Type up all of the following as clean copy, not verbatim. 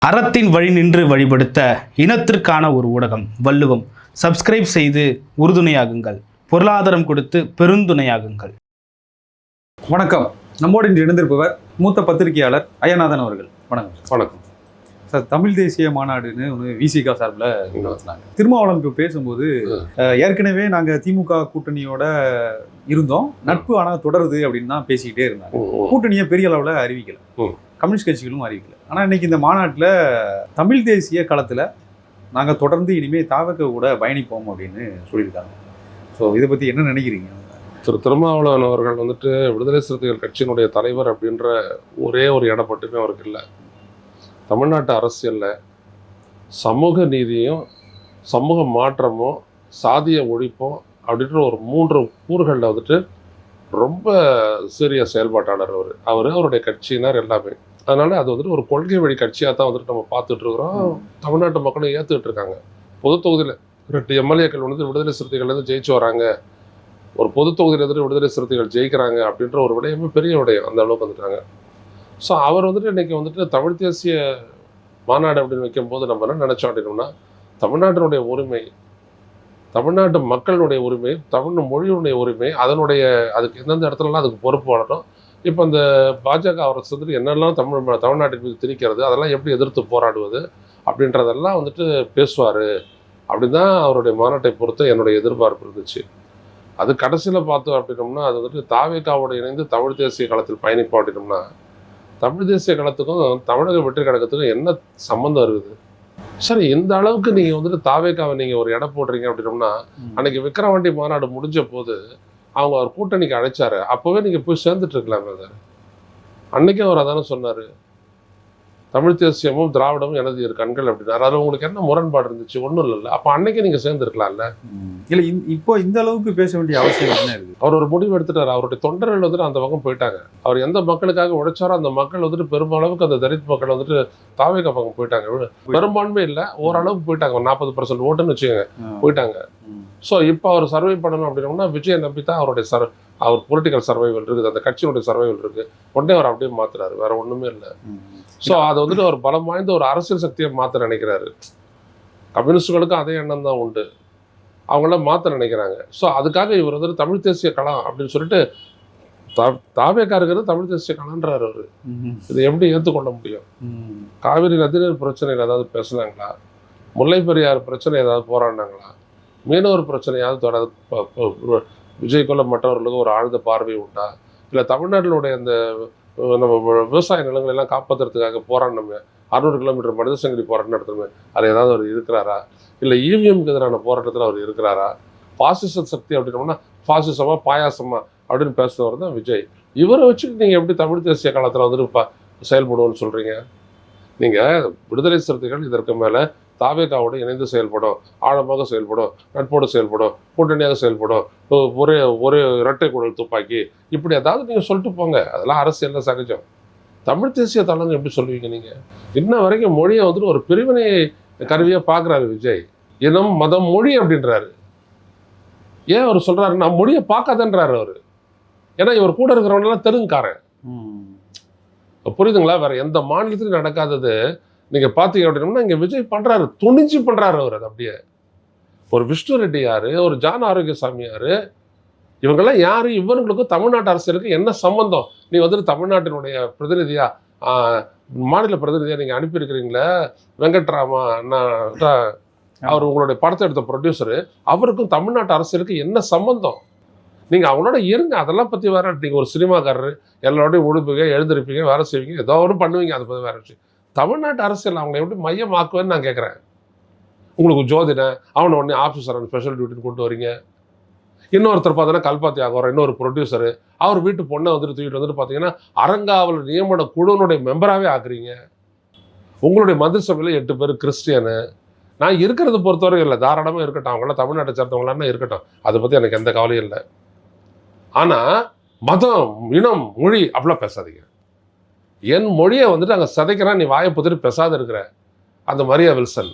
அறத்தின் வழி நின்று வழிபடுத்த இனத்திற்கான ஒரு ஊடகம் வள்ளுவம். சப்ஸ்கிரைப் செய்து உறுதுணையாகுங்கள். பொருளாதாரம் கொடுத்து பெருந்துணையாகுங்கள். வணக்கம். நம்மோடு இன்று இணைந்திருப்பவர் மூத்த பத்திரிகையாளர் அய்யநாதன் அவர்கள். வணக்கம். வணக்கம் சார். தமிழ் தேசிய மாநாடுன்னு ஒன்று விசிகா சார்பில் நடத்தினாங்க. திருமாவளவன் இப்போ பேசும்போது ஏற்கனவே நாங்கள் திமுக கூட்டணியோட இருந்தோம், நட்பு ஆனால் தொடருது அப்படின்னு தான் பேசிக்கிட்டே இருந்தாங்க. கூட்டணியை பெரிய அளவில் அறிவிக்கல, கம்யூனிஸ்ட் கட்சிகளும் அறிவிக்கல. ஆனால் இன்னைக்கு இந்த மாநாட்டில் தமிழ் தேசிய களத்தில் நாங்கள் தொடர்ந்து இனிமேல் தாவக கூட பயணிப்போம் அப்படின்னு சொல்லியிருக்காங்க. ஸோ இதை பற்றி என்ன நினைக்கிறீங்க? திரு திருமாவளவன் அவர்கள் விடுதலை சிறுத்தைகள் கட்சியினுடைய தலைவர் அப்படின்ற ஒரே ஒரு இடம் மட்டுமே அவருக்கு இல்லை. தமிழ்நாட்டு அரசியலில் சமூக நீதியும் சமூக மாற்றமும் சாதிய ஒழிப்பும் அப்படின்ற ஒரு 3 கூறுகளில் ரொம்ப சீரிய செயல்பாட்டாளர் அவருடைய கட்சியினர் எல்லாமே. அதனால அது ஒரு கொள்கை வழி கட்சியாக தான் நம்ம பார்த்துட்டு இருக்கிறோம். தமிழ்நாட்டு மக்களும் ஏற்றுக்கிட்டு இருக்காங்க. பொது தொகுதியில் 2 எம்எல்ஏக்கள் விடுதலை சிறுத்தைகள்லேருந்து ஜெயிச்சு வராங்க, ஒரு பொது தொகுதியிலேருந்து விடுதலை சிறுத்தைகள் ஜெயிக்கிறாங்க அப்படின்ற ஒரு விடயமே பெரிய விடயம். அந்த அளவுக்கு வந்துட்டாங்க. ஸோ அவர் இன்னைக்கு தமிழ் தேசிய மாநாடு அப்படின்னு வைக்கும்போது நம்ம என்ன நினச்சோம் அப்படின்னோம்னா, தமிழ்நாட்டினுடைய உரிமை, தமிழ்நாட்டு மக்களுடைய உரிமை, தமிழ் மொழியுடைய உரிமை, அதுக்கு எந்தெந்த இடத்துலலாம் அதுக்கு பொறுப்பு வளரும். இப்போ இந்த பாஜக அரசு என்னெல்லாம் தமிழ்நாட்டின் மீது திணிக்கிறது, அதெல்லாம் எப்படி எதிர்த்து போராடுவது அப்படின்றதெல்லாம் பேசுவார் அப்படின்னு தான் அவருடைய மாநாட்டை பொறுத்த என்னுடைய எதிர்பார்ப்பு இருந்துச்சு. அது கடைசியில் பார்த்தோம் அப்படின்னோம்னா, அது தாவேகாவோடு இணைந்து தமிழ் தேசிய களத்தில் பயணிப்போம் அப்படின்னோம்னா, தமிழ் தேசிய களத்துக்கும் தமிழக வெற்றி கழகத்துக்கும் என்ன சம்மந்தம் இருக்குது? சரி, இந்த அளவுக்கு நீங்கள் தாவேகாவை நீங்கள் ஒரு இடம் போடுறீங்க அப்படின்னோம்னா, அன்னைக்கு விக்கிரவாண்டி மாநாடு முடிஞ்ச போது அவங்க அவர் கூட்டணிக்கு அழைச்சாரு. அப்போவே நீங்கள் போய் சேர்ந்துட்டு இருக்கலாமே. அதை அன்னைக்கே அவர் அதானே சொன்னார், தமிழ் தேசியமும் திராவிடமும் எனது 2 கண்கள் அப்படின்னாரு. அதில் உங்களுக்கு என்ன முரண்பாடு இருந்துச்சு? ஒன்றும் இல்லைல்ல. அப்போ அன்னைக்கே நீங்கள் சேர்ந்துருக்கலாம்ல. இல்லை, இப்போ இந்த அளவுக்கு பேச வேண்டிய அவசியம் என்ன இருக்குது? அவர் ஒரு முடிவு எடுத்துட்டார். அவருடைய தொண்டர்கள் அந்த பக்கம் போயிட்டாங்க. அவர் எந்த மக்களுக்காக உழைச்சாரோ அந்த மக்கள் பெருமளவுக்கு அந்த தலித் மக்கள் தாவேக பக்கம் போயிட்டாங்க. பெரும்பான்மை இல்லை, ஓரளவுக்கு போயிட்டாங்க. 40% ஓட்டுன்னு வச்சுக்கோங்க, போயிட்டாங்க. ஸோ இப்போ அவர் சர்வை பண்ணணும் அப்படின்னோம்னா விஜயை நம்பி தான் அவர் பொலிட்டிக்கல் சர்வைவல் இருக்குது, அந்த கட்சியினுடைய சர்வைவல் இருக்குது. உடனே அவர் அப்படியே மாற்றுறாரு, வேற ஒன்றுமே இல்லை. ஸோ அது ஒரு பலம் வாய்ந்த ஒரு அரசியல் சக்தியை மாற்ற நினைக்கிறாரு. கம்யூனிஸ்டுகளுக்கும் அதே எண்ணம் தான் உண்டு, அவங்களாம் மாற்ற நினைக்கிறாங்க. ஸோ அதுக்காக இவர் தமிழ் தேசிய களம் அப்படின்னு சொல்லிட்டு தாவேகா இருக்கிறது தமிழ் தேசிய களன்றார் அவர். இதை எப்படி ஏற்றுக்கொள்ள முடியும்? காவிரி நதிநீர் பிரச்சனையில் ஏதாவது பேசுனாங்களா? முல்லை பெரியார் பிரச்சனை ஏதாவது போராடினாங்களா? மீனவர் பிரச்சனையாவது விஜய்க்குள்ள மற்றவர்களுக்கு ஒரு ஆழ்ந்த பார்வை உண்டா? இல்லை தமிழ்நாட்டினுடைய அந்த நம்ம விவசாய நிலங்களை எல்லாம் காப்பாற்றுறதுக்காக போராடணுமே, 600 கிலோமீட்டர் மனித சங்கிலி போராட்டம் நடத்தணுமே, அது ஏதாவது அவர் இருக்கிறாரா? இல்லை இவிஎம்க்கு எதிரான போராட்டத்தில் அவர் இருக்கிறாரா? பாசிச சக்தி அப்படின்னோம்னா பாசிசமா பாயாசமா அப்படின்னு பேசுறவர் தான் விஜய். இவரை வச்சுட்டு நீங்கள் எப்படி தமிழ் தேசிய காலத்தில் செயல்படுவோன்னு சொல்கிறீங்க? நீங்கள் விடுதலை சிறுத்தைகள் இதற்கு மேலே தாவேகாவோடு இணைந்து செயல்படும், ஆழமாக செயல்படும், நட்போடு செயல்படும், கூட்டணியாக செயல்படும், ஒரு இரட்டை குழல் துப்பாக்கி, இப்படி ஏதாவது நீங்கள் சொல்லிட்டு போங்க. அதெல்லாம் அரசியலில் சகஜம். தமிழ் தேசிய தளம்னு எப்படி சொல்லுவீங்க நீங்கள்? இன்ன வரைக்கும் மொழியை ஒரு பிரிவினை கருவியாக பார்க்குறாரு விஜய். இனம் மதம் மொழி அப்படின்றாரு. ஏன் அவர் சொல்கிறாரு? நான் மொழியை பார்க்காதன்றாரு அவர். ஏன்னா இவர் கூட இருக்கிறவனெல்லாம் தெலுங்குக்காரன். புரியுதுங்களா? வேற எந்த மாநிலத்திலும் நடக்காதது நீங்கள் பார்த்தீங்க அப்படின்னா இங்கே விஜய் பண்ணுறாரு, துணிஞ்சு பண்ணுறாரு அவர். அது அப்படியே ஒரு விஷ்ணு ரெட்டி யார், ஒரு ஜான் ஆரோக்கியசாமி யார், இவங்கெல்லாம் யார்? இவர்களுக்கும் தமிழ்நாட்டு அரசியலுக்கு என்ன சம்பந்தம்? நீ தமிழ்நாட்டினுடைய பிரதிநிதியா, மாநில பிரதிநிதியாக நீங்கள் அனுப்பியிருக்கிறீங்களே வெங்கட்ராமா அண்ணா, அவர் உங்களுடைய படத்தை எடுத்த ப்ரொடியூசரு, அவருக்கும் தமிழ்நாட்டு அரசியலுக்கு என்ன சம்பந்தம்? நீங்கள் அவங்களோட இருங்க, அதெல்லாம் பற்றி வேற. நீங்கள் ஒரு சினிமாக்காரர், எல்லாரோடையும் உழுப்புங்க, எழுந்திருப்பீங்க, வேலை செய்வீங்க, ஏதோ ஒன்று பண்ணுவீங்க, அதை பற்றி வேற விஷயம். தமிழ்நாட்டு அரசியல் அவங்க எப்படி மையமாக்குவேன்னு நான் கேட்குறேன். உங்களுக்கு ஜோதிட அவனை உடனே ஆஃபீஸர் ஸ்பெஷல் டியூட்டின்னு கொண்டு வரீங்க. இன்னொருத்தர் பார்த்தீங்கன்னா கல்பாத்தி ஆகோர இன்னொரு ப்ரொடியூசரு, அவர் வீட்டு பொண்ணை தூக்கிட்டு பார்த்தீங்கன்னா அறங்காவல் நியமன குழுனுடைய மெம்பராகவே ஆக்குறீங்க. உங்களுடைய மந்திரிசபையில் 8 பேர் கிறிஸ்டியனு. நான் இருக்கிறத பொறுத்தவரைக்கும் இல்லை, தாராளமாக இருக்கட்டும், அவங்களாம் தமிழ்நாட்டை சேர்ந்தவங்களான்னா இருக்கட்டும், அதை பற்றி எனக்கு எந்த கவலையும் இல்லை. ஆனால் மதம், இனம், மொழி அப்படிலாம் பேசாதீங்க. என் மொழியை அங்கே சதைக்கிறான், நீ வாயை புதிட்டு பேசாத இருக்கிற அந்த மரியா வில்சன்.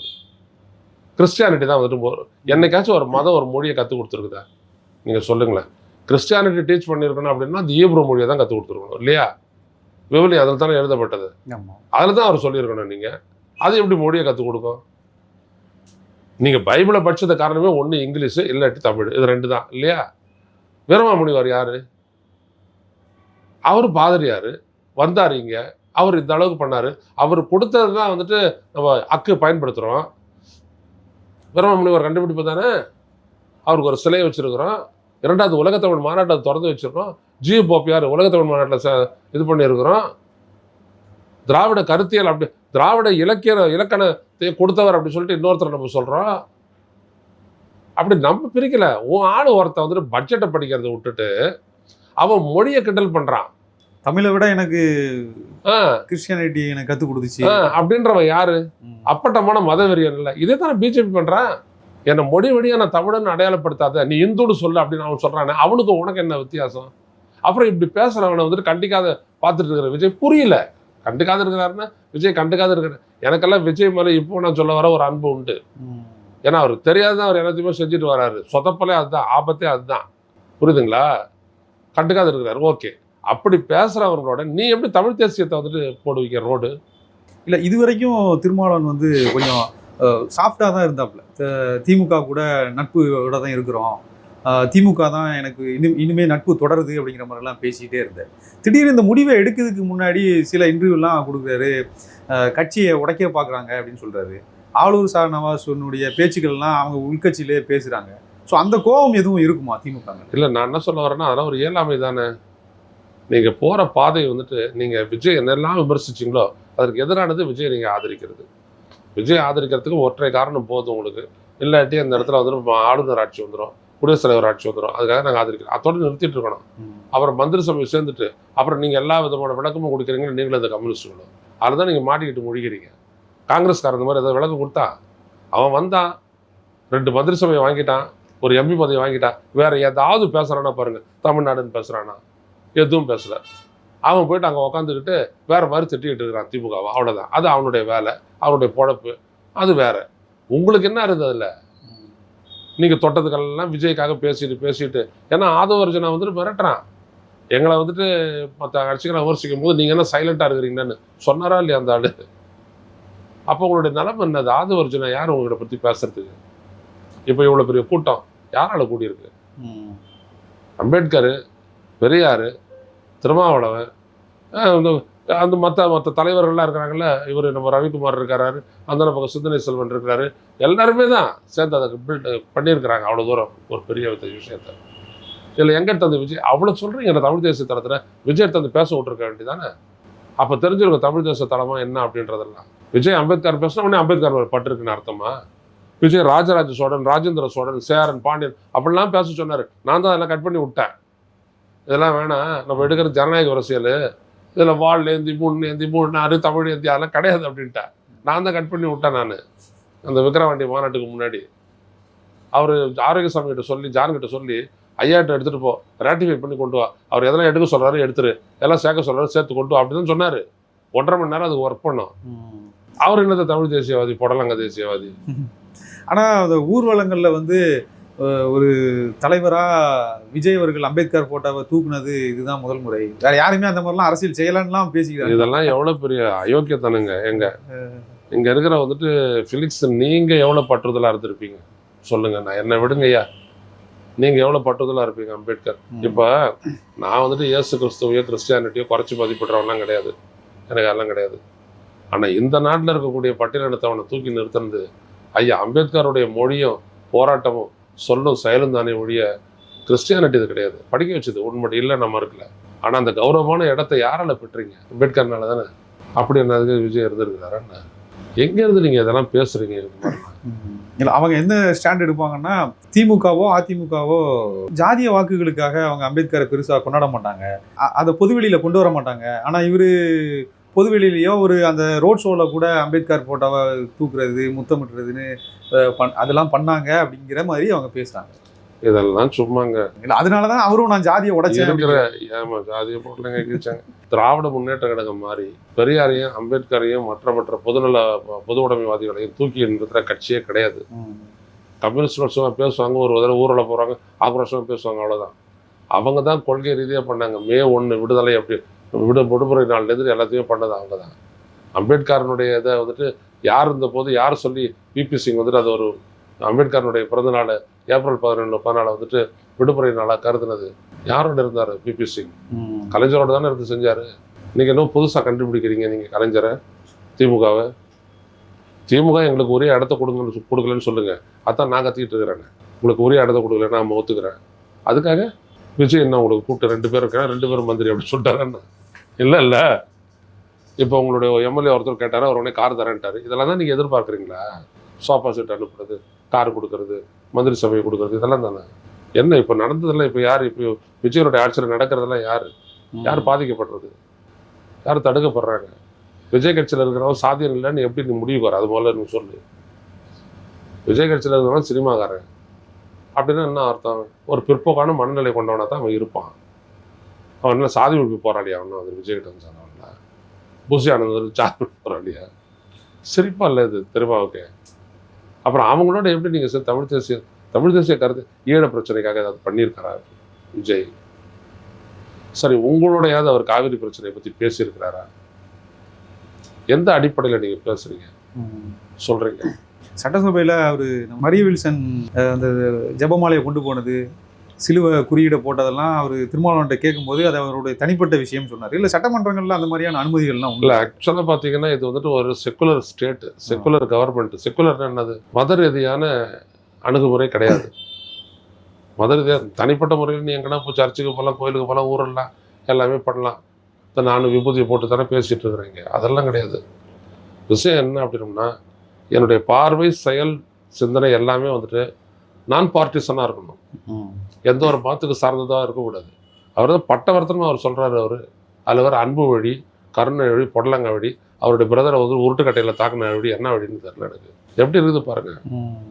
கிறிஸ்டியானிட்டி தான் என்னைக்காச்சும் ஒரு மதம் ஒரு மொழியை கற்றுக் கொடுத்துருக்குதா? நீங்கள் சொல்லுங்களேன். கிறிஸ்டியானிட்டி டீச் பண்ணியிருக்கணும் அப்படின்னா அந்த ஈப்ரோ மொழியை தான் கற்றுக் கொடுத்துருக்கணும் இல்லையா? விவிலியம் அதில் தானே எழுதப்பட்டது, அதில் தான் அவர் சொல்லியிருக்கணும். நீங்கள் அது எப்படி மொழியை கற்றுக் கொடுக்கும்? நீங்கள் பைபிளை படிச்சத காரணமே ஒன்று இங்கிலீஷு இல்லாட்டி தமிழ், இது 2 தான் இல்லையா? வீரமாமுனிவர் யார்? அவர் பாதிரியார் வந்தார் இங்கே, அவர் இந்த அளவுக்கு பண்ணார். அவர் கொடுத்தது தான் வந்துட்டு நம்ம அக்கு பயன்படுத்துகிறோம். வீரமாமுனிவர் கண்டுபிடிப்பு தானே. அவருக்கு ஒரு சிலையை வச்சுருக்கிறோம். 2வது உலகத்தமிழ் மாநாட்டை திறந்து வச்சுருக்கோம். ஜி போப்பியார் உலகத்தமிழ் மாநாட்டில் இது பண்ணியிருக்கிறோம். திராவிட கருத்தியல் அப்படி திராவிட இலக்கணத்தை கொடுத்தவர் அப்படி சொல்லிட்டு இன்னொருத்தர் நம்ம சொல்கிறோம். அப்படி நம்ம பிரிக்கல. உன் ஆள் ஒருத்த வந்துட்டு பட்ஜெட்டை படிக்கிறத விட்டுட்டு அவன் மொழியை கிண்டல் பண்ணுறான். தமிழை விட எனக்கு கிறிஸ்டியானிட்டி எனக்கு கற்றுக் கொடுத்துச்சு அப்படின்றவன் யாரு? அப்பட்டமான மதவெறியன் இல்லை. இதே தானே பிஜேபி பண்ணுறான். என்னை மொழி வழியாக நான் தமிழன்னு அடையாளப்படுத்தாத, நீ இந்துன்னு சொல்லு அப்படின்னு அவன் சொல்கிறானே, அவனுக்கு உனக்கு என்ன வித்தியாசம்? அப்புறம் இப்படி பேசுகிறவனை வந்துட்டு கண்டிக்காத பார்த்துட்டு இருக்கிற விஜய் புரியல. கண்டுக்காத இருக்கிறாருன்னா விஜய் கண்டுக்காத இருக்கிறார். எனக்கெல்லாம் விஜய் மேலே இப்போ நான் சொல்ல வர ஒரு அன்பு உண்டு. ஏன்னா அவருக்கு தெரியாதுதான் அவர் எல்லாத்தையுமே செஞ்சுட்டு வராரு. சொதப்பலே அதுதான், ஆபத்தே அதுதான். புரியுதுங்களா? கண்டுக்காத இருக்கிறாரு. ஓகே, அப்படி பேசுகிறவங்களோட நீ எப்படி தமிழ் தேசியத்தை வந்துட்டு போடு வைக்கிற ரோடு? இல்லை, இது வரைக்கும் திருமாவளவன் வந்து கொஞ்சம் சாஃப்டாக தான் இருந்தாப்புல. திமுக கூட நட்போட தான் இருக்கிறோம், திமுக தான் எனக்கு இனிமேல் நட்பு தொடருது அப்படிங்கிற மாதிரிலாம் பேசிக்கிட்டே இருந்தேன். திடீர்னு இந்த முடிவை எடுக்கிறதுக்கு முன்னாடி சில இன்டர்வியூலாம் கொடுக்குறாரு. கட்சியை உடைக்க பார்க்குறாங்க அப்படின்னு சொல்கிறாரு. ஆளூர் சார் நவாஸுடைய பேச்சுக்கள்லாம் அவங்க உள்கட்சியிலே பேசுகிறாங்க. ஸோ அந்த கோபம் எதுவும் இருக்குமா திமுக? இல்லை, நான் என்ன சொல்ல வரேன்னா அதெல்லாம் ஒரு இயலாமை தானே. நீங்கள் போகிற பாதை வந்துட்டு நீங்கள் விஜய் என்னெல்லாம் விமர்சிச்சிங்களோ அதற்கு எதிரானது விஜய் நீங்கள் ஆதரிக்கிறது. விஜய் ஆதரிக்கிறதுக்கு ஒற்றை காரணம் போதும் உங்களுக்கு. இல்லாட்டி அந்த இடத்துல வந்துட்டு ஆளுநர் ஆட்சி வந்துடும், குடியரசுத் தலைவர் ஆட்சி வந்துடும். அதுக்காக நாங்கள் ஆதரிக்கிறோம். அதோடு நிறுத்திட்டு இருக்கணும். அப்புறம் மந்திரி சபை சேர்ந்துட்டு அப்புறம் நீங்கள் எல்லா விதமான விளக்கமும் கொடுக்குறீங்கன்னு நீங்களும் அந்த கம்யூனிஸ்ட்டுகளும் அதில் தான் நீங்கள் மாட்டிக்கிட்டு முழிக்கிறீங்க. காங்கிரஸ்காரன் இந்த மாதிரி ஏதாவது விளக்கம் கொடுத்தா அவன் வந்தான், 2 மந்திரி சபையை வாங்கிட்டான், ஒரு எம்பி பதவி வாங்கிட்டான், வேற ஏதாவது பேசுகிறானா பாருங்கள், தமிழ்நாடுன்னு பேசுகிறானா? எதுவும் பேசலை. அவன் போயிட்டு அங்கே உக்காந்துக்கிட்டு வேற மாதிரி திட்டிகிட்டு இருக்கிறான் திமுகவை. அவ்வளோதான். அது அவனுடைய வேலை, அவனுடைய பொழப்பு, அது வேற. உங்களுக்கு என்ன இருந்தது இல்லை? நீங்கள் தொட்டதுக்கெல்லாம் விஜய்க்காக பேசிட்டு ஏன்னா ஆதவர்ஜனா வந்துட்டு மிரட்டுறான். எங்களை வந்துட்டு மற்ற கட்சிகளை விமர்சிக்கும் போது நீங்கள் என்ன சைலண்டாக இருக்கிறீங்கன்னு சொன்னாரா இல்லையா அந்த ஆள்? அப்போ உங்களுடைய நிலைமை என்னது? ஆதவர்ஜனா யார் உங்களை பற்றி பேசுறதுக்கு? இப்போ இவ்வளோ பெரிய கூட்டம் யாரால் கூடியிருக்கு? அம்பேத்கர், பெரியார், திருமாவளவன், அந்த மற்ற தலைவர்கள்லாம் இருக்கிறாங்கல்ல. இவர் நம்ம ரவிக்குமார் இருக்காரு, அந்த பக்கம் சிந்தனை செல்வன் இருக்கிறாரு. எல்லாருமே தான் சேர்ந்து அதை பில்ட் பண்ணியிருக்கிறாங்க. அவ்வளோ தூரம் ஒரு பெரிய விஷயத்த இதில் எங்கே எடுத்து விஜய் அவ்வளோ சொல்கிறீங்க. அந்த தமிழ் தேசிய தளத்தில் விஜய் எடுத்து பேச விட்டுருக்க வேண்டியதானே? அப்போ தெரிஞ்சிருக்கும் தமிழ் தேசிய தளமாக என்ன அப்படின்றதெல்லாம். விஜய் அம்பேத்கர் பேசினா உடனே அம்பேத்கர் பட்டிருக்குன்னு அர்த்தமா? விஜய் ராஜராஜ சோழன், ராஜேந்திர சோழன், சேரன், பாண்டியன் அப்படிலாம் பேச சொன்னார். நான் தான் அதெல்லாம் கட் பண்ணி விட்டேன். இதெல்லாம் வேணாம், நம்ம எடுக்கிற ஜனநாயக அரசியல், இதில் வாழ் ஏந்தி மூணு தமிழ் ஏந்தி அதெல்லாம் கிடையாது அப்படின்ட்டேன். நான் தான் கட் பண்ணி விட்டேன். நான் அந்த விக்கிரவாண்டி மாநாட்டுக்கு முன்னாடி அவர் ஆரோக்கியசாமி கிட்ட சொல்லி, ஜான்கிட்ட சொல்லி, ஐயாட்ட எடுத்துகிட்டு போ, ராட்டிஃபை பண்ணி கொண்டு வா, அவர் எதெல்லாம் எடுக்க சொல்கிறாரு எடுத்துரு, எல்லாம் சேர்க்க சொல்கிறாரு சேர்த்து கொண்டு வா அப்படின்னு சொன்னார். 1.5 மணி நேரம் அதுக்கு ஒர்க் பண்ணோம். அவர் என்னது தமிழ் தேசியவாதி, புடலங்க தேசியவாதி. ஆனால் அந்த ஊர்வலங்களில் வந்து ஒரு தலைவராக விஜய் அவர்கள் அம்பேத்கர் போட்டோவை தூக்குனது இதுதான் முதல் முறை. வேற யாருமே அந்த மாதிரிலாம் அரசியல் செய்யலான்லாம் பேசிக்கிறாங்க. இதெல்லாம் எவ்வளோ பெரிய அயோக்கியத்தனங்க. இங்கே இருக்கிற வந்துட்டு ஃபிலிக்ஸ், நீங்கள் எவ்வளோ பற்றுதலாக இருந்திருப்பீங்க சொல்லுங்கள். நான் என்னை விடுங்கய்யா, நீங்கள் எவ்வளோ பற்றுதலாக இருப்பீங்க அம்பேத்கர். இப்போ நான் வந்துட்டு இயேசு கிறிஸ்துவையோ கிறிஸ்டியானிட்டியோ குறைச்சி மதிப்பிடுறவன்லாம் கிடையாது, எனக்கு அதெல்லாம் கிடையாது. ஆனால் இந்த நாட்டில் இருக்கக்கூடிய பட்டியலினத்தவனை தூக்கி நிறுத்துறது ஐயா அம்பேத்கருடைய மொழியும் போராட்டமும் சொல்லும் செயலும் தானே ஒழிய கிறிஸ்டியானிட்டி இது கிடையாது. படிக்க வச்சது உண்மை இல்லை, நம்ம இருக்கல. ஆனால் அந்த கௌரவமான இடத்த யாரால பெற்றீங்க? அம்பேத்கர்னால தானே. அப்படி என்ன விஜய் இருந்திருக்கிறாரா? எங்கேருந்து நீங்கள் இதெல்லாம் பேசுகிறீங்க? இல்லை, அவங்க என்ன ஸ்டாண்ட் எடுப்பாங்கன்னா, திமுகவோ அதிமுகவோ ஜாதிய வாக்குகளுக்காக அவங்க அம்பேத்கரை பெருசாக கொண்டாட மாட்டாங்க, அதை பொதுவெளியில் கொண்டு வர மாட்டாங்க. ஆனால் இவர் பொதுவெளியிலையோ ஒரு அந்த ரோட் ஷோவில் கூட அம்பேத்கர் போட்டோவை தூக்குறது, முத்தமிட்டுறதுன்னு அதெல்லாம் பண்ணாங்க அப்படிங்கிற மாதிரி அவங்க பேசுகிறாங்க. இதெல்லாம் சும்மாங்க. இல்லை, அதனால தான் அவரும் நான் ஜாதியை உடைச்சேன். ஏமா ஜாதியை போட்டுலங்க கிழிச்சாங்க. திராவிட முன்னேற்ற கழகம் மாதிரி பெரியாரையும் அம்பேத்கரையும் மற்ற பொது உடைமைவாதிகளையும் தூக்கி நிறுத்துற கட்சியே கிடையாது. கம்யூனிஸ்ட் வருஷமாக பேசுவாங்க, ஒரு தடவை ஊரில் போகிறாங்க, ஆக்ரோஷமாக பேசுவாங்க, அவ்வளோதான். அவங்க தான் கொள்கை ரீதியாக பண்ணாங்க. May 1 விடுதலை அப்படி விடுமுறை நாள்லேருந்து எல்லாத்தையும் பண்ணது அவங்க தான். அம்பேத்கரனுடைய இதை வந்துட்டு யார் இருந்த போது யார் சொல்லி பிபி சிங் வந்துட்டு அது ஒரு அம்பேத்கருடைய பிறந்தநாள் ஏப்ரல் 14 வந்துட்டு விடுமுறை நாளாக கருதுனது? யாரோட இருந்தார் பிபி சிங்? கலைஞரோட தானே இருந்து செஞ்சார். நீங்கள் இன்னும் புதுசாக கண்டுபிடிக்கிறீங்க நீங்கள் கலைஞரை, திமுகவை. திமுக எங்களுக்கு ஒரே இடத்த கொடுக்கலன்னு சொல்லுங்கள், அதான் நான் கத்திக்கிட்டு இருக்கிறேன். உங்களுக்கு ஒரே இடத்த கொடுக்கலன்னு நான் ஒத்துக்கிறேன். அதுக்காக விஜய் என்ன உங்களுக்கு கூப்பிட்டு 2 பேர் இருக்கிறேன், 2 பேரும் மந்திரி அப்படி சொல்லிட்டாருன்னா? இல்லை இப்போ உங்களுடைய எம்எல்ஏ ஒருத்தர் கேட்டார், அவர் உடனே கார் தரேன்ட்டார். இதெல்லாம் தான் நீங்கள் எதிர்பார்க்குறீங்களா? சோஃபா செட் அனுப்புறது, கார் கொடுக்கறது, மந்திரி சபையை கொடுக்கறது, இதெல்லாம் தானே. என்ன இப்போ நடந்ததெல்லாம்? இப்போ யார் இப்போ விஜயனுடைய ஆட்சியில் நடக்கிறதெல்லாம் யார் பாதிக்கப்படுறது? யார் தடுக்கப்படுறாங்க? விஜய் கட்சியில் இருக்கிறவங்க சாத்தியம் இல்லைன்னு எப்படி நீ முடிவுக்கு வர? அது போல நீ சொல்லு. விஜய் கட்சியில் இருக்கிறவங்க சினிமாக்காரன் அப்படின்னா என்ன அர்த்தம்? ஒரு பிற்போக்கான மனநிலை கொண்டவனா தான் அவன் இருப்பான். அவன் என்ன சாதி ஒழிப்பு போராடியா? அவனும் அது விஜய் கிட்ட வந்து சொன்னவன்ல. பூசி ஆனந்த் சாதி ஒழிப்பு போராடியா? சிரிப்பா இல்லை இது திருமாவுக்கு? அப்புறம் அவங்களோட எப்படி நீங்கள் தமிழ் தேசிய கருத்து ஈழ பிரச்சனைக்காக ஏதாவது பண்ணியிருக்கிறாரு விஜய்? சரி, உங்களோடையாவது அவர் காவிரி பிரச்சனையை பற்றி பேசியிருக்கிறாரா? எந்த அடிப்படையில் நீங்கள் பேசுறீங்க சொல்றீங்க? சட்டசபையில் அவர் மரிய வில்சன் அந்த ஜெபமாலையை கொண்டு போனது, சிலுவை குறியீடை போட்டதெல்லாம் அவர் திருமாவளவன்கிட்ட கேட்கும்போது அது அவருடைய தனிப்பட்ட விஷயம் சொன்னார். இல்லை சட்டமன்றங்கள்ல அந்த மாதிரியான அனுமதிகள்லாம் இல்லை. ஆக்சுவலாக பார்த்தீங்கன்னா இது வந்துட்டு ஒரு செக்குலர் ஸ்டேட்டு, செக்குலர் கவர்மெண்ட். செக்குலர்னா என்னது? மத ரீதியான அணுகுமுறை கிடையாது. மத ரீதியாக தனிப்பட்ட முறையில் நீ எங்கன்னா போய் சர்ச்சுக்கு போகலாம், கோயிலுக்கு போகலாம், ஊரெல்லாம் எல்லாமே பண்ணலாம். நானும் விபூதியை போட்டு தானே பேசிகிட்டு இருக்கிறேங்க, அதெல்லாம் கிடையாது. விஷயம் என்ன அப்படின்னோம்னா, என்னுடைய பார்வை, செயல், சிந்தனை எல்லாமே வந்துட்டு நான் பார்ட்டிசனாக இருக்கணும். எந்த ஒரு மதத்துக்கு சார்ந்ததாக இருக்கக்கூடாது. அவர் தான் பட்டவர்த்தனம் அவர் சொல்கிறாரு. அதில் வர அன்பு வழி, கருணை வழி, பொடலங்க வழி, அவருடைய பிரதரை வந்து உருட்டுக்கட்டையில் தாக்குன வழி என்ன வழின்னு தெரியல எனக்கு. எப்படி இருக்குது பாருங்க.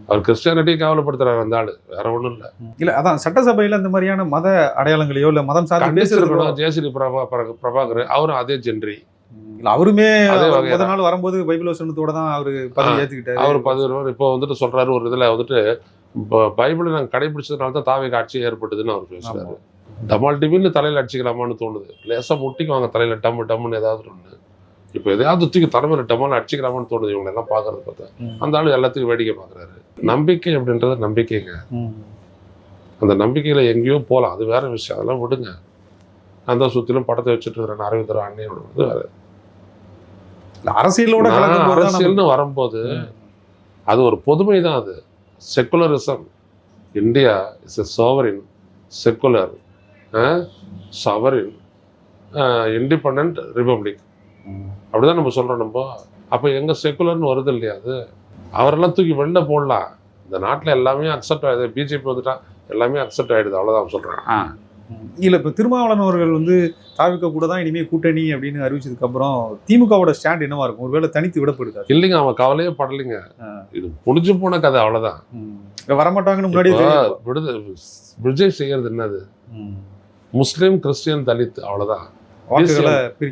அவர் கிறிஸ்டியானிட்டியை கேவலப்படுத்துறாரு அந்த ஆளு, வேற ஒன்றும் இல்லை. இல்லை அதான் சட்டசபையில் இந்த மாதிரியான மத அடையாளங்களையோ இல்லை மதம் சார்ந்து பேசுறதும் ஜெயஸ்ரீ பிரபாகர் அவரும் அதே ஜென்ரி. அவருமே முதல் நாள் வரும்போது பைபிள் வசனத்தோட தான் அவர் பதவி ஏற்றுக்கிட்டாரு. அவர் பதவி இப்போ வந்துட்டு சொல்றாரு ஒரு இதில் வந்துட்டு பைபிளை நாங்கள் கடைபிடிச்சதுனால தான் தாவேக ஆட்சி ஏற்பட்டதுன்னு அவர் பேசுறாரு. டமால் டிவின்னு தலையில் அடிச்சுக்கலாமான்னு தோணுது. லேசாக முட்டிக்குவாங்க தலையில் டம்முன்னு ஏதாவது ஒன்று. இப்போ எதையாவது தூக்கி தலைமையில் டமால் அடிச்சுக்கலாமான்னு தோணுது இவங்க எல்லாம் பார்க்கறது பார்த்தா. அந்த ஆளு எல்லாத்துக்கும் வேடிக்கை பார்க்குறாரு. நம்பிக்கை அப்படின்றது நம்பிக்கைங்க. அந்த நம்பிக்கையில் எங்கேயோ போகலாம், அது வேற விஷயம். அதெல்லாம் விடுங்க. அந்த சுற்றிலும் படத்தை வச்சுட்டு இருக்கிறேன் அரவிந்தர் அண்ணையோட வந்து வேற. அரசியல்னு வரும்போது அது ஒரு பொதுமை தான். அது secularism. India is a sovereign, secular, sovereign, independent republic. அப்படிதான் நம்ம சொல்றோம். நம்ம அப்போ எங்க செக்குலர்னு வருது இல்லையா? அது அவரெல்லாம் தூக்கி வெளில போடலாம். இந்த நாட்டில் எல்லாமே அக்செப்ட் ஆகுது. பிஜேபி வந்துட்டா எல்லாமே அக்செப்ட் ஆகிடுது, அவ்வளோதான் சொல்கிறேன். இல்லை இப்போ திருமாவளவன் அவர்கள் வந்து தாவிக்க கூட தான் இனிமேல் கூட்டணி அப்படின்னு அறிவிச்சதுக்கப்புறம் திமுகவோட ஸ்டாண்ட் என்னவா இருக்கும்? ஒருவேளை தனித்து விடப்படுது? இல்லைங்க, அவன் கவலையே படலைங்க. இது முடிஞ்சு போன கதை, அவ்வளோதான். வரமாட்டாங்கன்னு முன்னாடியே விஜய் செய்யறது என்னது? முஸ்லீம், கிறிஸ்டியன், தலித், அவ்வளோதான்.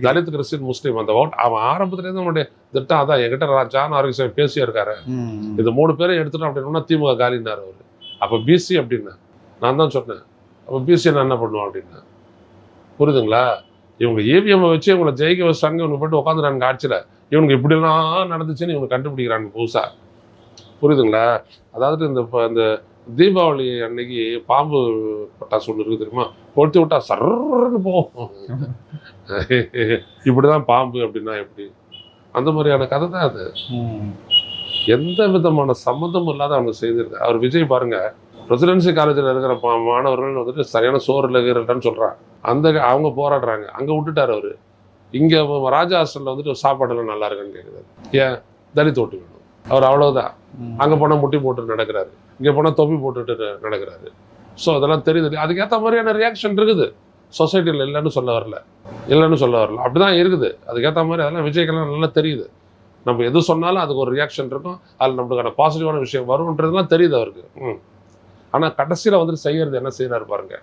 தலித், கிறிஸ்டியன், முஸ்லீம் அந்த ஓட் அவன் ஆரம்பத்துலேருந்து அவனுடைய திட்டம் அதான். என்கிட்ட ஜான் ஆரோக்கியம் பேசியா இருக்காரு. இது 3 பேரை எடுத்துட்டோம் அப்படின்னா திமுக காலினார் அவர். அப்போ பிசி அப்படின்னா நான் தான் சொன்னேன். அப்போ பிசி நான் என்ன பண்ணுவோம் அப்படின்னா, புரியுதுங்களா? இவங்க ஏவிஎம்மை வச்சு இவங்களை ஜெயிக்க வச்சாங்க. இவங்க போய்ட்டு உட்காந்துட்டாங்க ஆட்சியில். இவனுக்கு இப்படிலாம் நடந்துச்சுன்னு இவங்க கண்டுபிடிக்கிறாங்க புதுசாக. புரியுதுங்களா? அதாவது இந்த தீபாவளி அன்னைக்கு பாம்பு பட்டாசு ஒன்று இருக்குது தெரியுமா? கொளுத்தி விட்டா சர்ன்னு போகும். இப்படிதான் பாம்பு அப்படின்னா எப்படி? அந்த மாதிரியான கதை தான் அது. எந்த விதமான சம்மந்தமும் இல்லாத அவங்க செய்திருக்கு. அவர் விஜய் பாருங்க, பிரசிடென்சி காலேஜில் இருக்கிற மாணவர்கள் வந்துட்டு சரியான சோறு இல்லைன்னு சொல்றாங்க. அவங்க போராடுறாங்க, அங்கே விட்டுட்டார் அவர். இங்கே ராஜா ஹாஸ்டலில் வந்துட்டு சாப்பாடெல்லாம் நல்லா இருக்குன்னு கேட்குறாரு. ஏன்? தலித் ஓட்டு வேணும் அவர், அவ்வளோதான். அங்கே போனால் முட்டி போட்டு நடக்கிறாரு, இங்கே போனால் தொப்பி போட்டுட்டு நடக்கிறாரு. ஸோ அதெல்லாம் தெரியுது. அதுக்கேற்ற மாதிரியான ரியாக்ஷன் இருக்குது சொசைட்டியில். இல்லைன்னு சொல்ல வரல. அப்படிதான் இருக்குது. அதுக்கேற்ற மாதிரி அதெல்லாம் விஜய்க்கெல்லாம் நல்லா தெரியுது. நம்ம எது சொன்னாலும் அதுக்கு ஒரு ரியாக்ஷன் இருக்கும். அதில் நம்மளுக்கான பாசிட்டிவான விஷயம் வரும்ன்றதுலாம் தெரியுது அவருக்கு. ஆனால் கடைசியில் வந்துட்டு செய்யறது என்ன செய்யறாரு பாருங்க.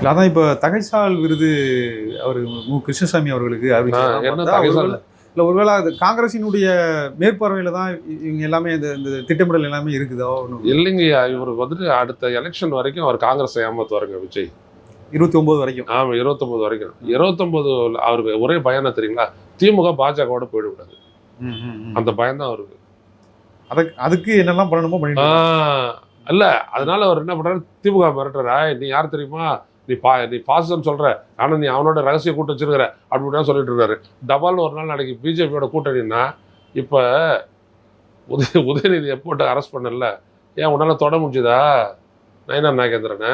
அதான் இப்போ தகைசால் விருது அவர் கிருஷ்ணசாமி அவர்களுக்கு என்ன தகைசால் இல்லை, ஒருவேளை அது காங்கிரஸினுடைய மேற்பார்வையில் தான் இவங்க எல்லாமே இந்த திட்டமிடல் எல்லாமே இருக்குதோ? இல்லைங்கய்யா, இவருக்கு வந்துட்டு அடுத்த எலெக்ஷன் வரைக்கும் அவர் காங்கிரஸை ஏமாத்துவாருங்க விஜய். 29 வரைக்கும். ஆமாம், 29 வரைக்கும். 29 அவருக்கு ஒரே பயணம் தெரியுங்களா? திமுக பாஜகவோட போயிடக்கூடாது. அந்த பயம்தான் அவருக்கு. அதுக்கு என்னெல்லாம் பண்ணணுமோ பண்ணிட்டு இல்ல அதனால அவர் என்ன பண்றாரு, திமுக மிரட்டுறா, நீ யார் தெரியுமா, நீ பாசிசம் சொல்ற, ஆனா நீ அவனோட ரகசிய கூட்டம் வச்சிருக்கிற அப்படின்னு சொல்லிட்டு இருக்காரு. டபால்னு ஒரு நாள் நாளைக்கு பிஜேபியோட கூட்டணின்னா, இப்ப உதயநிதியை போட்டு அரெஸ்ட் பண்ணல, ஏன் உன்னால தொட முடிஞ்சுதா நயனார் நாகேந்திரனை?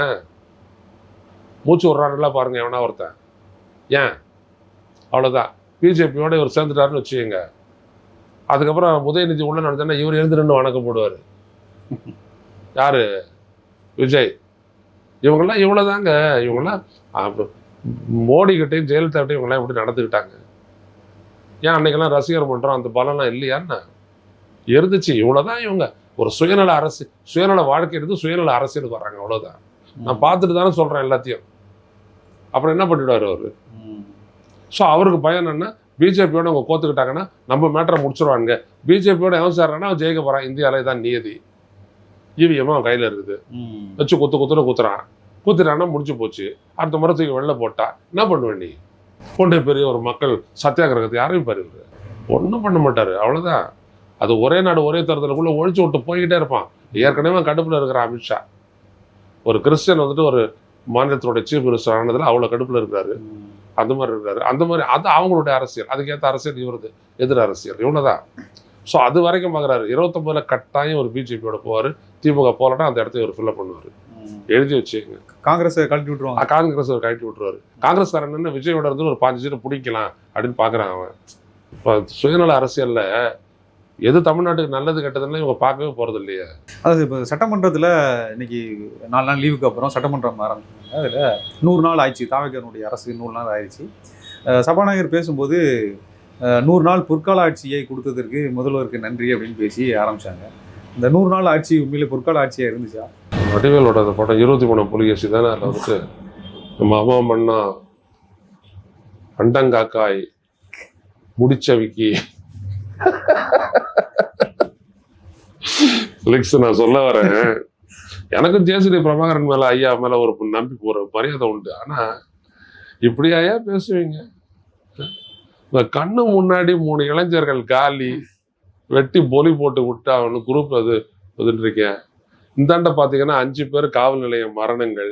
மூச்சு விட்றான்லாம் பாருங்க எவனா ஒருத்தன், ஏன் அவ்வளோதான். பிஜேபியோட இவர் சேர்ந்துட்டாருன்னு வச்சுக்கோங்க, அதுக்கப்புறம் உதயநிதி உள்ள நடந்தா இவர் எழுந்து நின்று வணக்கம் போடுவார். யாரு? விஜய். இவங்கெல்லாம் இவ்வளோதாங்க. இவங்கெல்லாம் மோடிக்கிட்டையும் ஜெயலலிதாட்டையும் இவங்கெல்லாம் எப்படி நடந்துக்கிட்டாங்க? ஏன் அன்னைக்கெல்லாம் ரசிகர் மன்றம் அந்த பலம்லாம் இல்லையான்னு இருந்துச்சு. இவ்வளோதான். இவங்க ஒரு சுயநல வாழ்க்கை இருந்து சுயநல அரசியலுக்கு வராங்க, அவ்வளோதான். நான் பார்த்துட்டு தானே சொல்கிறேன் எல்லாத்தையும். அப்புறம் என்ன பண்ணிவிடுவார் அவர்? ஸோ அவருக்கு பயம் என்னன்னா, பிஜேபியோட அவங்க கோத்துக்கிட்டாங்கன்னா நம்ம மேட்டரை முடிச்சிருவாங்க. பிஜேபியோட எவன் சேர்றான்னா அவன் ஜெயிக்க போகிறான். இந்தியாவில தான் நியதி. இவிஎம் அவன் கையில் இருக்குது, வச்சு குத்துன்னு குத்துறான்னா முடிச்சு போச்சு. அடுத்த முறை தூக்கி வெளில போட்டா என்ன பண்ணுவேன் நீ? கொண்டு பெரிய ஒரு மக்கள் சத்தியாகிரகத்தை யாரையும் பாரு, ஒன்றும் பண்ண மாட்டார், அவ்வளோதான். அது ஒரே நாடு ஒரே தேர்தலுக்குள்ளே ஒழிச்சு விட்டு போய்கிட்டே இருப்பான். ஏற்கனவே கடுப்பில் இருக்கிற அமித்ஷா, ஒரு கிறிஸ்டியன் வந்துட்டு ஒரு மாநிலத்தோட சீஃப் மினிஸ்டர் ஆனதில் அவ்வளோ கடுப்பில் இருக்காரு. அந்த மாதிரி இருக்காரு. அந்த மாதிரி அது அவங்களுடைய அரசியல், அதுக்கேற்ற அரசியல் இவரது எதிர் அரசியல், இவ்வளோதான். ஸோ அது வரைக்கும் பார்க்குறாரு. 29 கட்டாயம் ஒரு பிஜேபியோட போவார், திமுக போகலன்னா அந்த இடத்த இவர் ஃபில்அப் பண்ணுவார். எழுதி வச்சுங்க. காங்கிரஸை கழட்டி விட்டுருவாங்க. காங்கிரஸ் ஒரு கழட்டி விட்டுருவாரு. காங்கிரஸ்காரன் என்ன விஜயோட இருந்து ஒரு 5 சீட்டை பிடிக்கலாம் அப்படின்னு பார்க்குறான் அவன். இப்போ சுயநல அரசியலில் எது தமிழ்நாட்டுக்கு நல்லது கெட்டதுன்னா இவங்க பார்க்கவே போகிறது இல்லையா? அதாவது இப்போ சட்டமன்றத்தில் இன்னைக்கு 4 நாள் லீவுக்கு அப்புறம் சட்டமன்றம் ஆரம்பிச்சாங்க. அதில் 100 நாள் ஆயிடுச்சு, தாவேக்காவுடைய அரசு 100 நாள் ஆயிடுச்சு. சபாநாயகர் பேசும்போது 100 நாள் பொற்கால ஆட்சியை கொடுத்ததற்கு முதல்வருக்கு நன்றி அப்படின்னு பேசி ஆரம்பிச்சாங்க. இந்த 100 நாள் ஆட்சி உண்மையிலே பொற்கால ஆட்சியாக இருந்துச்சா? வடிவேலோட அந்த படம் 23 புலிகேசி தானே. அதில் வந்துட்டு நம்ம அம்மா மண்ணா அண்டங்காக்காய் முடிச்சவிக்கி நான் சொல்ல வரேன். எனக்கும் ஜேசிடி பிரபாகரன் மேல ஐயா மேல ஒரு ஒரு மரியாதை உண்டு. ஆனா இப்படியா பேசுவீங்க? இந்த கண்ணு முன்னாடி 3 இளைஞர்கள் காலி வெட்டி பொலி போட்டு விட்டு அவனு குரூப் அது வந்துட்டு இருக்கேன். இந்தாண்ட பார்த்தீங்கன்னா 5 பேர் காவல் நிலைய மரணங்கள்,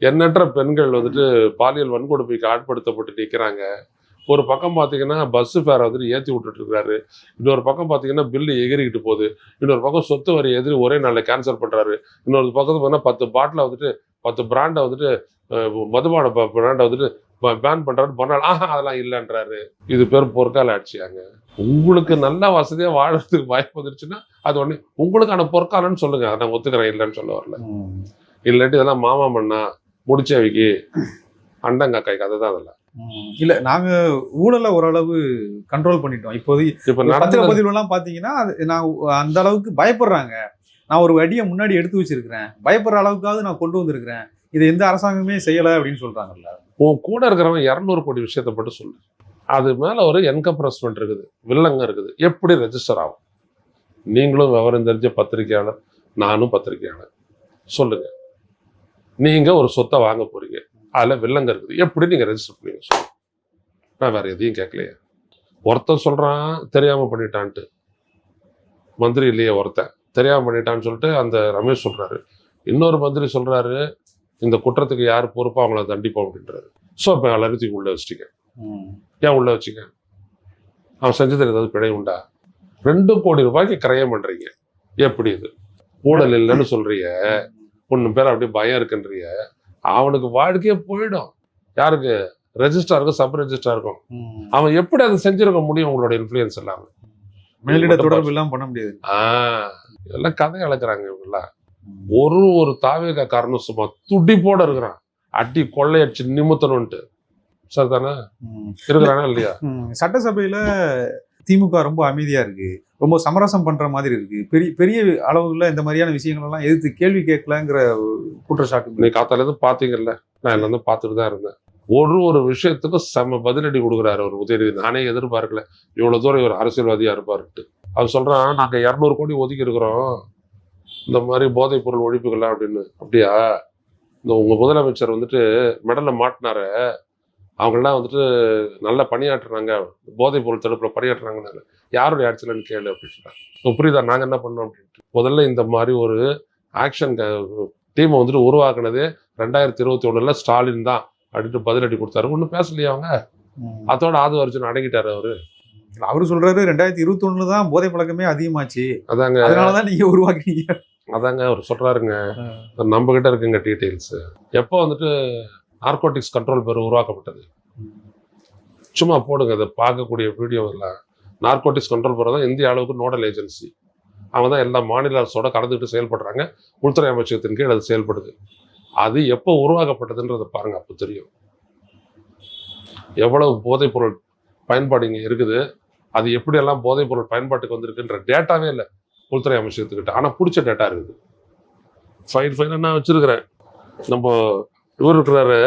எண்ணற்ற பெண்கள் வந்துட்டு பாலியல் வன்கொடுமைக்கு ஆட்படுத்தப்பட்டு நிற்கிறாங்க. ஒரு பக்கம் பார்த்தீங்கன்னா பஸ் ஃபேரை வந்துட்டு ஏற்றி விட்டுட்டு இருக்காரு. இன்னொரு பக்கம் பார்த்தீங்கன்னா பில்லு எகிரிக்கிட்டு போகுது. இன்னொரு பக்கம் சொத்து வரி எதிரி ஒரே நாளில் கேன்சல் பண்ணுறாரு. இன்னொரு பக்கத்து பார்த்தீங்கன்னா 10 பாட்டில் வந்துட்டு 10 பிராண்டை வந்துட்டு மதுபான பிராண்டை வந்துட்டு பேன் பண்ணுறாரு. பண்ணால் அதெல்லாம் இல்லைன்றாரு. இது பேர் பொற்கால ஆட்சியாங்க? உங்களுக்கு நல்ல வசதியாக வாழறதுக்கு வாய்ப்பு வந்துருச்சுன்னா அது ஒன்று உங்களுக்கான பொற்காலன்னு சொல்லுங்க. அதை நான் ஒத்துக்கிறேன், இல்லைன்னு சொல்ல வரல. இல்லாட்டி இதெல்லாம் மாமா மண்ணா முடிச்சவிக்கு அண்டங்காக்காய் கதை தான். அதெல்லாம் இல்ல, நாங்க ஊழலை ஓரளவு கண்ட்ரோல் பண்ணிட்டோம். இப்போதைக்கு இப்ப நடந்த பதிவுலாம் பாத்தீங்கன்னா நான் அந்த அளவுக்கு பயப்படுறாங்க. நான் ஒரு அடியை முன்னாடி எடுத்து வச்சிருக்கிறேன், பயப்படுற அளவுக்காவது நான் கொண்டு வந்திருக்கிறேன், இதை எந்த அரசாங்கமே செய்யலை அப்படின்னு சொல்றாங்கல்ல. உன் கூட இருக்கிறவன் 200 கோடி விஷயத்தை மட்டும் சொல்லு. அது மேல ஒரு என்கம்ப்ரஸ்மெண்ட் இருக்குது, வில்லங்க இருக்குது, எப்படி ரெஜிஸ்டர் ஆகும்? நீங்களும் விவரம் தெரிஞ்ச பத்திரிகையாளர், நானும் பத்திரிகையாளர். சொல்லுங்க, நீங்க ஒரு சொத்தை வாங்க போறீங்க, அதுல வில்லங்க இருக்குது, எப்படி நீங்க ரெஜிஸ்டர் பண்ணுவீங்க சொல்லுங்க. நான் வேற எதையும் கேட்கலையே. ஒருத்தன் சொல்றான் தெரியாம பண்ணிட்டான்ட்டு, மந்திரி இல்லையே ஒருத்தன் தெரியாம பண்ணிட்டான்னு சொல்லிட்டு அந்த ரமேஷ் சொல்றாரு. இன்னொரு மந்திரி சொல்றாரு இந்த குற்றத்துக்கு யார் பொறுப்போ அவங்கள தண்டிப்போம் அப்படின்றாரு. ஸோ இப்போ எல்லாத்தையும் உள்ள வச்சுட்டீங்க. ஏன் உள்ள வச்சுக்க? அவன் செஞ்சதில் ஏதாவது பிழை உண்டா? 2 கோடி ரூபாய்க்கு கிரயம் பண்றீங்க, எப்படி இது ஊழல் இல்லைன்னு சொல்றீங்க? 1 பேர் அப்படியே பயம் இருக்குன்றிய, அவனுக்கு வாழ்க்கையே போயிடும். யாருக்கு? ரெஜிஸ்ட்ராருக்கும் சப் ரெஜிஸ்ட்ராருக்கும். அவன் எப்படி அதை செஞ்சிருக்க முடியும் உங்களோட இன்ஃப்ளூயன்ஸ் இல்லாம? மேலிட தொடர்பு எல்லாம் பண்ண முடியாது. இதெல்லாம் கதை அளக்குறாங்க இவங்கெல்லாம். ஒரு தாவேகா காரணம் சும்மா துடிப்போட இருக்கிறான், அடி கொள்ளையடிச்சு நிமித்தணும்ட்டு. சரிதானே இருக்கிறானா இல்லையா? சட்டசபையில திமுக ரொம்ப அமைதியா இருக்கு, ரொம்ப சமரசம் பண்ற மாதிரி இருக்கு. பெரிய பெரிய அளவுல இந்த மாதிரியான விஷயங்கள் எல்லாம் எதிர்த்து கேள்வி கேட்கலங்கிற குற்றச்சாட்டு. நீ காத்தால இருந்து பாத்தீங்கல்ல, நான் எல்லாம் வந்து பார்த்துட்டு தான் இருந்தேன். ஒரு விஷயத்துக்கும் செம்ம பதிலடி கொடுக்குறாரு ஒரு உதயநிதி. நானே எதிர்பார்க்கல இவ்வளவு தூரம் ஒரு அரசியல்வாதியா இருப்பாருட்டு. அவர் சொல்றான், நாங்க 200 கோடி ஒதுக்கி இருக்கிறோம் இந்த மாதிரி போதைப் பொருள் ஒழிப்புகள்லாம் அப்படின்னு. அப்படியா? இந்த உங்க முதலமைச்சர் வந்துட்டு மெடல்ல மாட்டினார, அவங்கெல்லாம் வந்துட்டு நல்லா பணியாற்றுறாங்க, போதைப் பொருள் தடுப்பில் பணியாற்றுறாங்கன்னு யாருடைய ஆக்சிடென்ட் கேளு அப்படின்னு சொன்னாங்க. இப்போ புரியுதா நாங்கள் என்ன பண்ணோம் அப்படின்ட்டு. முதல்ல இந்த மாதிரி ஒரு ஆக்ஷன் டீமை வந்துட்டு உருவாக்குனதே 2021 ஸ்டாலின் தான் அப்படின்ட்டு பதிலடி கொடுத்தாரு. ஒன்றும் பேசலையா அவங்க? அதோட அர்ஜுன் அடங்கிட்டாரு அவரு. அவரு சொல்றாரு 2021 தான் போதை பழக்கமே அதிகமாச்சு, அதாங்க அதனாலதான் நீங்க உருவாக்குனீங்க. அதாங்க அவர் சொல்றாருங்க. நம்ம கிட்ட இருக்குங்க டீட்டெயில்ஸ். எப்போ வந்துட்டு நார்கோட்டிக்ஸ் கண்ட்ரோல் பேர் உருவாக்கப்பட்டது? சும்மா போடுங்க, அதை பார்க்கக்கூடிய வீடியோ எல்லாம். நார்கோட்டிக்ஸ் கண்ட்ரோல் பேர் தான் இந்திய அளவுக்கு நோடல் ஏஜென்சி. அவங்க தான் எல்லா மாநில அரசோட கலந்துக்கிட்டு செயல்படுறாங்க. உள்துறை அமைச்சகத்தின் கீழ் அது செயல்படுது. அது எப்போ உருவாக்கப்பட்டதுன்றதை பாருங்க, அப்போ தெரியும் எவ்வளவு போதைப் பொருள் பயன்பாடு இங்கே இருக்குது. அது எப்படியெல்லாம் போதைப் பொருள் பயன்பாட்டுக்கு வந்திருக்குன்ற டேட்டாவே இல்லை உள்துறை அமைச்சகத்துக்கிட்ட. ஆனால் பிடிச்ச டேட்டா இருக்குது. ஃபைல் நான் வச்சிருக்கிறேன். நம்ம இவர் இருக்கிறாரு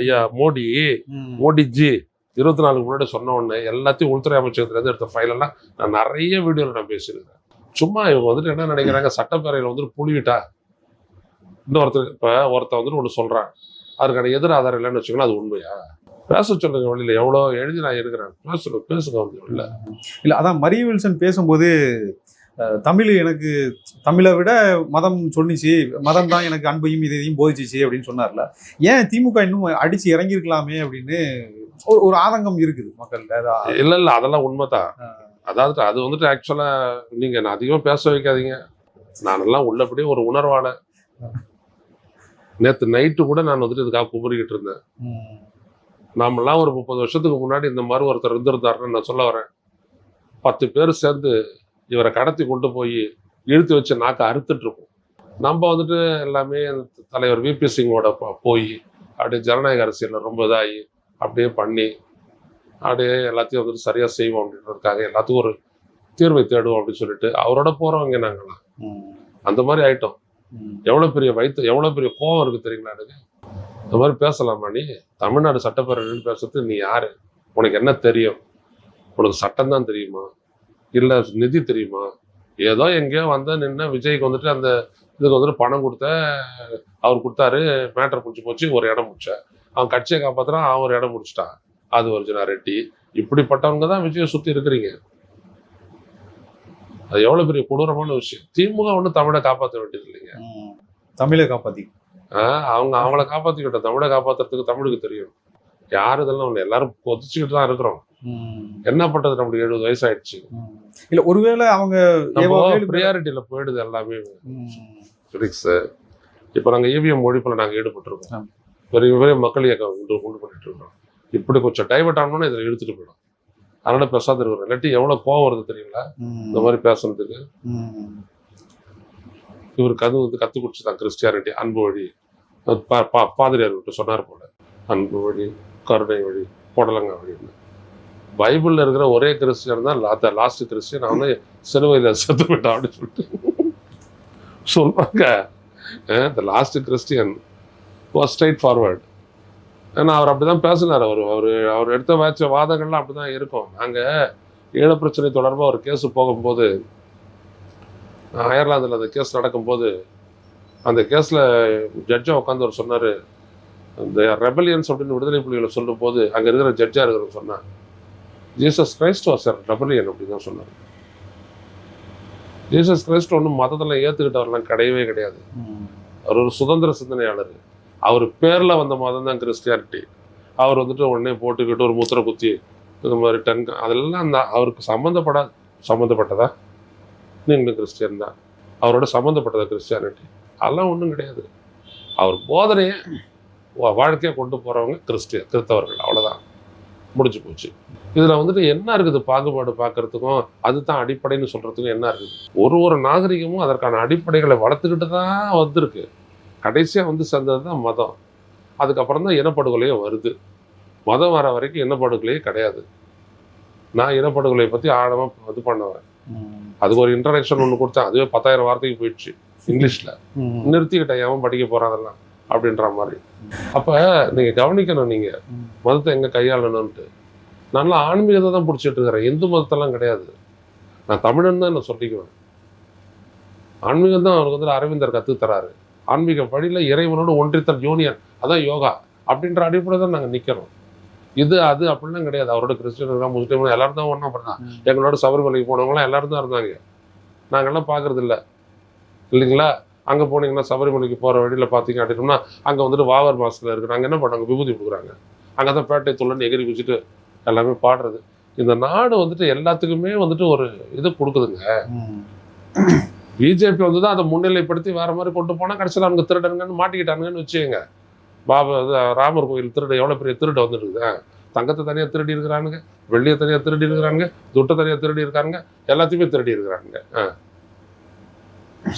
ஐயா மோடிஜி 24 முன்னாடி சொன்ன உடனே எல்லாத்தையும் உள்துறை அமைச்சகத்துலேருந்து எடுத்த ஃபைலெல்லாம் நான் நிறைய வீடியோவில் நான் பேசியிருக்கிறேன். சும்மா இவங்க வந்துட்டு என்ன நினைக்கிறாங்க, சட்டப்பேரவையில் வந்துட்டு புளிவிட்டா ஒருத்தர் வந்துட்டு ஒன்று சொல்கிறான், அதுக்கான எதிர் ஆதாரம் இல்லைன்னு வச்சுக்கலாம், அது உண்மையா? பேச சொல்லுங்க வழியில், எவ்வளோ எழுதி நான் இருக்கிறேன், பேசுங்க வந்து இல்லை. இல்லை அதான் மரிய வில்சன் பேசும்போது எனக்கு தமிழை விட மதம் சொன்னிச்சு, மதம் தான் எனக்கு அன்பையும் இதையும் போதிச்சிச்சு அப்படின்னு சொன்னார்ல. ஏன் திமுக இன்னும் அடிச்சு இறங்கியிருக்கலாமே அப்படின்னு ஒரு ஆதங்கம் இருக்குது மக்கள்கிட்ட. இல்லை அதெல்லாம் உண்மைதான். அதாவது அது வந்துட்டு ஆக்சுவலாக நீங்கள் நான் அதிகமாக பேச வைக்காதீங்க. நானெல்லாம் உள்ளபடியே ஒரு உணர்வான. நேற்று நைட்டு கூட நான் வந்துட்டு இதுக்காக குமரிக்கிட்டு இருந்தேன். நாமெல்லாம் ஒரு 30 வருஷத்துக்கு முன்னாடி இந்த மாதிரி ஒருத்தர் இருந்திருந்தாருன்னு நான் சொல்ல வரேன். 10 பேர் சேர்ந்து இவரை கடத்தி கொண்டு போய் இழுத்து வச்சு நாக்க அறுத்துட்டு இருக்கோம். நம்ம வந்துட்டு எல்லாமே தலைவர் விபி சிங்கோட போய் அப்படியே ஜனநாயக அரசியலில் ரொம்ப இதாகி அப்படியே பண்ணி அப்படியே எல்லாத்தையும் வந்துட்டு சரியாக செய்வோம் அப்படின்றதுக்காக எல்லாத்துக்கும் ஒரு தீர்வை தேடுவோம் அப்படின்னு சொல்லிட்டு அவரோட போகிறவங்க நாங்களாம் அந்த மாதிரி ஆயிட்டோம். எவ்வளோ பெரிய கோவம் இருக்குது தெரியுங்களா எனக்கு? இந்த மாதிரி பேசலாமா நீ? தமிழ்நாடு சட்டப்பேரவைன்னு பேசுறது நீ யாரு? உனக்கு என்ன தெரியும்? உனக்கு சட்டம் தான் தெரியுமா? இல்லை நிதி தெரியுமா? ஏதோ எங்கேயோ நின்று விஜய்க்கு வந்துட்டு அந்த இதுக்கு வந்துட்டு பணம் கொடுத்த, அவர் கொடுத்தாரு, மேட்டர் பிடிச்சி போச்சு, ஒரு இடம் முடிச்சேன். அவன் கட்சியை காப்பாத்துறான், அவன் ஒரு இடம் முடிச்சிட்டான். அது அர்ஜுனா ரெட்டி. இப்படிப்பட்டவங்க தான் விஜயை சுற்றி இருக்கிறீங்க. அது எவ்வளோ பெரிய கொடூரமான விஷயம். திமுக ஒன்றும் தமிழை காப்பாற்ற வேண்டியது இல்லைங்க. தமிழை காப்பாற்றி அவங்கள காப்பாற்றிக்கிட்டோம். தமிழை காப்பாற்றுறதுக்கு தமிழுக்கு தெரியும். யார் இதெல்லாம் ஒன்று எல்லாரும் கொதிச்சுக்கிட்டு தான் இருக்கிறோம். என்ன பண்றது, நம்மளுக்கு 70 வயசு ஆயிடுச்சு. இல்ல ஒருவேளை அவங்க ப்ரியாரிட்டியில போயிடுது எல்லாமே. இப்ப நாங்க இவிஎம் ஒழிப்புல நாங்க ஈடுபட்டிருக்கோம். பெரிய மக்கள் இயக்கம் உண்டு பண்ணிட்டு இருக்கோம். இப்படி கொஞ்சம் டைவர்ட் ஆனோம்னா இதுல இழுத்துட்டு போயிடும். அதனால பேசாத இருக்கிறோம். இல்லாட்டி எவ்வளவு கோவம் வருது தெரியுங்களா இந்த மாதிரி பேசுறதுக்கு. இவருக்கு அது வந்து கத்து குடிச்சுதான் கிறிஸ்டியானிட்டி, அன்பு வழி. பாதிரியார் விட்டு சொன்னார் போல, அன்பு வழி, கருணை வழி, பொடலங்க வழின்னு. பைபிள்ல இருக்கிற ஒரே கிறிஸ்டியன் தான் லாஸ்ட் கிறிஸ்டியன். அவன் வந்து சிலுவையில் செத்து போயிட்டான் அப்படின்னு சொல்லிட்டு சொல்றாங்க. The last Christian was straight forward. ஏன்னா அவர் அப்படிதான் பேசினார். அவர் எடுத்த வாதங்கள்லாம் அப்படிதான் இருக்கும். நாங்கள் ஈழ பிரச்சனை தொடர்பாக ஒரு கேஸ் போகும்போது, அயர்லாந்தில் அந்த கேஸ் நடக்கும்போது, அந்த கேஸில் ஜட்ஜாக உட்காந்து அவர் சொன்னார், இந்த ரெபலியன்ஸ் அப்படின்னு விடுதலை புலிகளை சொல்லும் போது அங்கே இருக்கிற ஜட்ஜாக இருக்கிறவங்க சொன்னார், Jesus Christ was a rebellion அப்படின்னு தான் சொன்னார். ஜீசஸ் கிரைஸ்ட் ஒன்றும் மதத்தில் ஏற்றுக்கிட்டவரெல்லாம் கிடையவே கிடையாது. அவர் ஒரு சுதந்திர சிந்தனையாளர். அவர் பேரில் வந்த மதம் தான் கிறிஸ்டியானிட்டி. அவர் வந்துட்டு உடனே போட்டுக்கிட்டு ஒரு முத்திரை குத்தி இந்த மாதிரி அதெல்லாம் அந்த அவருக்கு சம்மந்தப்பட்டதா நீங்களும் கிறிஸ்டியன் தான், அவரோட சம்மந்தப்பட்டதா கிறிஸ்டியானிட்டி? அதெல்லாம் ஒன்றும் கிடையாது. அவர் போதனையை வாழ்க்கையை கொண்டு போகிறவங்க கிறிஸ்தவர்கள், அவ்வளோதான், முடிஞ்சு போச்சு. இதில் வந்துட்டு என்ன இருக்குது பாகுபாடு பார்க்கறதுக்கும் அதுதான் அடிப்படைன்னு சொல்கிறதுக்கும் என்ன இருக்குது? ஒரு நாகரிகமும் அதற்கான அடிப்படைகளை வளர்த்துக்கிட்டு தான் வந்திருக்கு. கடைசியாக வந்து சேர்ந்தது தான் மதம். அதுக்கப்புறம் தான் இனப்படுகொலையே வருது. மதம் வர வரைக்கும் இனப்படுகொலையே கிடையாது. நான் இனப்படுகொலையை பற்றி ஆழமாக இது பண்ணுவேன். அதுக்கு ஒரு இன்ட்ரடக்ஷன் ஒன்று கொடுத்தேன். அதுவே 10,000 வார்த்தைக்கு போயிடுச்சு இங்கிலீஷில். நிறுத்திக்கிட்டேன், எவன் படிக்க போகிறான் அதெல்லாம் அப்படின்ற மாதிரி. அப்போ நீங்கள் கவனிக்கணும், நீங்கள் மதத்தை எங்கே கையாளணும்ன்ட்டு. நல்லா ஆன்மீகத்தை தான் பிடிச்சிட்டு இருக்கிறேன், இந்து மதத்தெல்லாம் கிடையாது. நான் தமிழன் தான் என்ன சொல்லிக்குவேன். ஆன்மீகம் தான் அவருக்கு வந்து அரவிந்தர் கற்றுத்தராரு. ஆன்மீக வழியில் இறைவனோடு ஒன்றித்தல் யூனியன், அதான் யோகா அப்படின்ற அடிப்படை தான் நாங்கள் நிற்கிறோம். இது அது அப்படிலாம் கிடையாது. அவரோட கிறிஸ்டியன் முஸ்லீம் எல்லாரும் தான் ஒன்றா பண்ணாங்க. எங்களோட சபரிமலைக்கு போனவங்களாம் எல்லாரும் தான் இருந்தாங்க. நாங்கள்லாம் பார்க்கறது இல்லை இல்லைங்களா? அங்கே போனீங்கன்னா சபரிமலைக்கு போகிற வழியில் பார்த்தீங்க அப்படின்னா அங்கே வந்துட்டு வாவர் மாசத்தில் இருக்குது. நாங்கள் என்ன பண்ணாங்க, விபூதி கொடுக்குறாங்க. அங்கே தான் பேட்டை துள்ளன்னு எகிரி குச்சிட்டு எல்லாமே பாடுறது. இந்த நாடு வந்துட்டு எல்லாத்துக்குமே வந்துட்டு ஒரு இது கொடுக்குதுங்க. பிஜேபி வந்து தான் அதை முன்னிலைப்படுத்தி வேற மாதிரி கொண்டு போனால் கடைசியில் அவங்க திருடனுங்கன்னு மாட்டிக்கிட்டானுங்கன்னு வச்சுக்கோங்க. ராமர் கோயில் திருட எவ்வளோ பெரிய திருட வந்துருக்குது. தங்கத்தை தனியாக திருடி இருக்கிறானுங்க, வெள்ளியை தனியாக திருடி இருக்கிறானுங்க, துட்டை தனியாக திருடி இருக்கானுங்க, எல்லாத்தையுமே திருடி இருக்கிறானுங்க.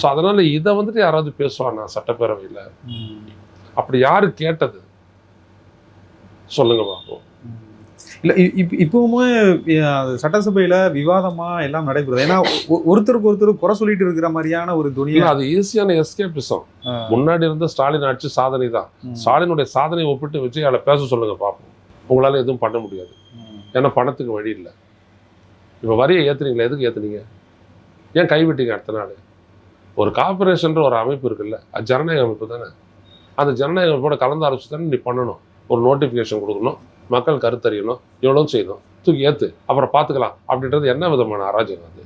ஸோ அதனால இதை வந்துட்டு யாராவது பேசுவானா சட்டப்பேரவையில்? அப்படி யாரு கேட்டது சொல்லுங்க பார்ப்போம். இல்லை இப்பவுமே சட்டசபையில விவாதமா எல்லாம் நடைபெறுது. ஏன்னா ஒருத்தருக்கு ஒருத்தர் குறை சொல்லிட்டு இருக்கிற மாதிரியான ஒரு துணியா அது ஈஸியான எஸ்கேபிசம். முன்னாடி இருந்த ஸ்டாலின் ஆட்சி சாதனை தான். ஸ்டாலினுடைய சாதனை ஒப்பிட்டு வச்சு அதை பேச சொல்லுங்க பார்ப்போம். உங்களால எதுவும் பண்ண முடியாது. ஏன்னா பணத்துக்கு வழி இல்லை. இப்போ வரியை ஏற்றுனீங்களா? எதுக்கு ஏற்றுனீங்க? ஏன் கைவிட்டீங்க அடுத்த நாள்? ஒரு கார்பரேஷன்ற ஒரு அமைப்பு இருக்குல்ல, அது ஜனநாயக அமைப்பு தானே. அந்த ஜனநாயக அமைப்போட கலந்து ஆலோசிச்சு தானே நீ பண்ணணும். ஒரு நோட்டிஃபிகேஷன் கொடுக்கணும், மக்கள் கருத்தறியணும், எவ்வளோ செய்யணும், தூக்கி ஏற்று அப்புறம் பார்த்துக்கலாம் அப்படின்றது என்ன விதமான அராஜகம் அது?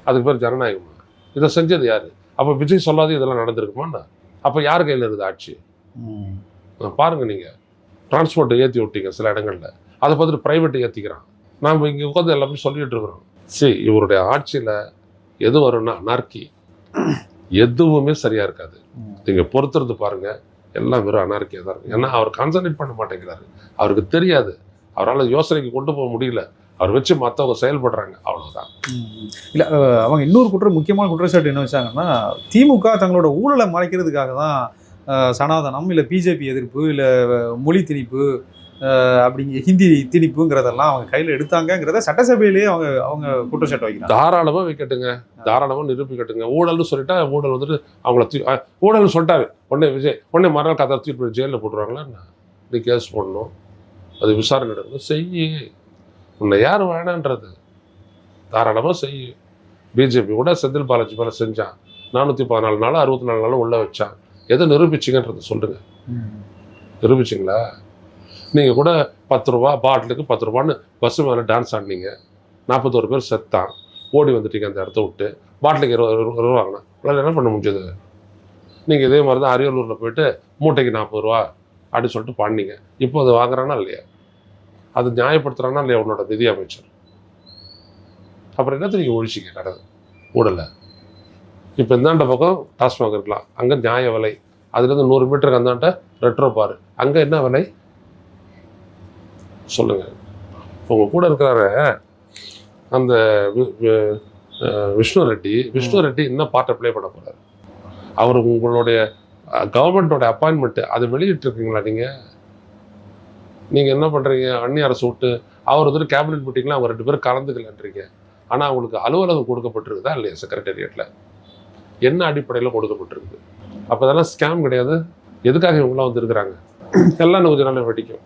அதுக்கு பேர் ஜனநாயகமா? இதை செஞ்சது யாரு? அப்போ விஜய் சொல்லாது இதெல்லாம் நடந்திருக்குமாண்ணா? அப்போ யார் கையில் இருக்குது ஆட்சி? பாருங்க, நீங்கள் டிரான்ஸ்போர்ட்டை ஏற்றி விட்டீங்க சில இடங்களில், அதை பார்த்துட்டு ப்ரைவேட்டை ஏற்றிக்கிறான். நாம் இங்கே உட்காந்து எல்லாமே சொல்லிட்டு இருக்கிறோம். சரி, இவருடைய ஆட்சியில் எது வரும்னா அனார்கி. எதுவுமே சரியா இருக்காது. நீங்க பொறுத்துறது பாருங்க, எல்லாம் வெறும் அனார்கியா தான் இருக்கு. ஏன்னா அவர் கான்சன்ட்ரேட் பண்ண மாட்டேங்கிறாரு. அவருக்கு தெரியாது, அவரால் யோசனைக்கு கொண்டு போக முடியல. அவர் வச்சு மற்றவங்க செயல்படுறாங்க, அவ்வளவுதான். இல்லை, அவங்க இன்னொரு முக்கியமான குற்றச்சாட்டு என்ன வச்சாங்கன்னா, திமுக தங்களோட ஊழலை மறைக்கிறதுக்காக தான் சனாதனம், இல்லை பிஜேபி எதிர்ப்பு, இல்லை மொழி திணிப்பு, அப்படிங்க ஹிந்தி திணிப்புங்கிறதெல்லாம் அவங்க கையில் எடுத்தாங்கிறத சட்டசபையிலேயே அவங்க குற்றச்சாட்டு வைக்கிறாங்க. தாராளமாக வைக்கட்டுங்க, தாராளமாக நிரூபிக்கட்டுங்க. ஊழல்னு சொல்லிட்டா ஊழல் வந்துட்டு அவங்கள ஊழல்னு சொல்லிட்டாரு உடனே விஜய் உடனே மறுநாள் கதை தூக்கி போய் ஜெயிலில் போட்டுருவாங்களா? நீ கேஸ் போடணும், அது விசாரணை நடக்கணும். செய்யு, உன்னை யார் வேணான்றது? தாராளமாக செய்யு. பிஜேபி கூட செந்தில் பாலாஜி மேலே செஞ்சான், 414 நாள் 64 நாளும் உள்ள வச்சான். எதை நிரூபிச்சிங்கன்றது சொல்லுங்க. நிரூபிச்சிங்களா? நீங்கள் கூட 10 ரூபா பாட்டிலுக்கு 10 ரூபான்னு பஸ்ஸு மேலே டான்ஸ் ஆடினீங்க, 41 பேர் செத்தான், ஓடி வந்துட்டீங்க அந்த இடத்த விட்டு. பாட்டிலுக்கு 20 ரூபா வாங்கினா உங்களால் என்ன பண்ண முடிஞ்சது? நீங்கள் இதே மாதிரி தான் அரியலூரில் போயிட்டு மூட்டைக்கு 40 ரூபா அப்படின்னு சொல்லிட்டு பாடினீங்க. இப்போ அது வாங்குறானா இல்லையா? அது நியாயப்படுத்துகிறானா இல்லையா உன்னோட நிதி அமைச்சர்? அப்புறம் என்னத்தை நீங்கள் ஒழிச்சிங்க கடை ஊடலை? இப்போ இந்தாண்ட பக்கம் டாஸ்மாக் இருக்கலாம், அங்கே நியாய விலை. அதுலேருந்து 100 மீட்டருக்கு அந்தாண்ட ரெட்ரோ பாரு, அங்கே என்ன விலை சொல்லுங்க. உங்க கூட இருக்கிறாரு அந்த விஷ்ணு ரெட்டி என்ன பார்ட்டை ப்ளே பண்ண போறாரு? அவர் உங்களுடைய கவர்மெண்டோட அப்பாயின்மெண்ட் அதை வெளியிட்டு இருக்கீங்களா? நீங்க என்ன பண்றீங்க? அந்நிய அரசு விட்டு அவர் வந்துட்டு கேபினெட் மீட்டிங்ல அவங்க 2 பேரும் கலந்துக்கலன்றீங்க. ஆனா அவங்களுக்கு அலுவலகம் கொடுக்கப்பட்டிருக்குதா இல்லையா? செக்ரட்டேரியட்ல என்ன அடிப்படையில் கொடுக்கப்பட்டிருக்கு? அப்போ அதெல்லாம் ஸ்கேம் கிடையாது. எதுக்காக இவங்களாம் வந்துருக்குறாங்க? எல்லாம் கொஞ்ச நாள் வெடிக்கும்.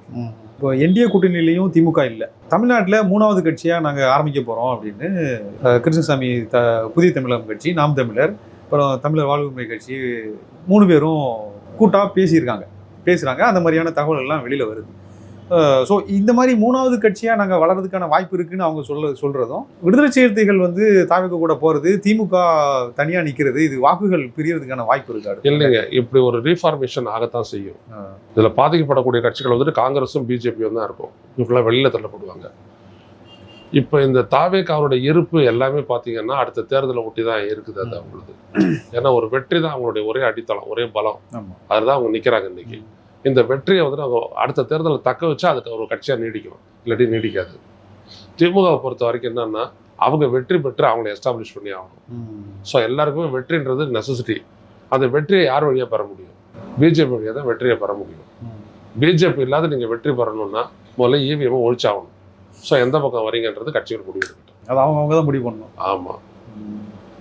இப்போ என்டிஏ கூட்டணியிலையும் திமுக இல்லை. தமிழ்நாட்டில் 3வது கட்சியாக நாங்கள் ஆரம்பிக்க போகிறோம் அப்படின்னு கிருஷ்ணசாமி, புதிய தமிழகம் கட்சி, நாம் தமிழர், அப்புறம் தமிழர் வாழ்வுரிமை கட்சி 3 பேரும் கூட்டாக பேசுகிறாங்க. அந்த மாதிரியான தகவல்கள்லாம் வெளியில் வருது. ஸோ இந்த மாதிரி 3வது கட்சியாக நாங்கள் வளர்றதுக்கான வாய்ப்பு இருக்குன்னு அவங்க சொல்கிறதும், விடுதலை சிறுத்தைகள் வந்து தாவேகா கூட போகிறது, திமுக தனியாக நிற்கிறது, இது வாக்குகள் பிரியறதுக்கான வாய்ப்பு இருக்காது இல்லைங்க. இப்படி ஒரு ரீஃபார்மேஷன் ஆகத்தான் செய்யும். இதில் பாதிக்கப்படக்கூடிய கட்சிகள் வந்துட்டு காங்கிரஸும் பிஜேபியும் தான் இருக்கும். இவங்களாம் வெளியில் தள்ளப்படுவாங்க. இப்போ இந்த தாவேகாவோட இருப்பு எல்லாமே பார்த்தீங்கன்னா அடுத்த தேர்தலை ஒட்டி தான் இருக்குது. அது அவங்களுக்கு ஏன்னா ஒரு வெற்றி தான் அவங்களுடைய ஒரே அடித்தளம், ஒரே பலம். அதுதான் அவங்க நிற்கிறாங்க இன்னைக்கு. இந்த வெற்றியை வந்து அவங்க அடுத்த தேர்தலில் தக்க வச்சா அதுக்கு ஒரு கட்சியாக நீடிக்கும், இல்லாட்டி நீடிக்காது. திமுகவை பொறுத்த வரைக்கும் என்னன்னா அவங்க வெற்றி பெற்று அவங்களை எஸ்டாப்ளிஷ் பண்ணி ஆகணும். ஸோ எல்லாருக்குமே வெற்றின்றது நெசசிட்டி. அந்த வெற்றியை யார் வழியாக பெற முடியும்? பிஜேபி வழியாக தான் வெற்றியை பெற முடியும். பிஜேபி இல்லாத நீங்கள் வெற்றி பெறணும்னா முதல்ல இவிஎம் ஒழிச்சாகணும். ஸோ எந்த பக்கம் வரீங்கன்றது கட்சிகள் முடிவு எடுக்கட்டும். அது அவங்க தான் முடிவு பண்ணணும். ஆமாம்.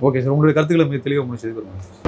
ஓகே சார், உங்களுடைய கருத்துக்களை மிக தெளிவாக முடிச்சது.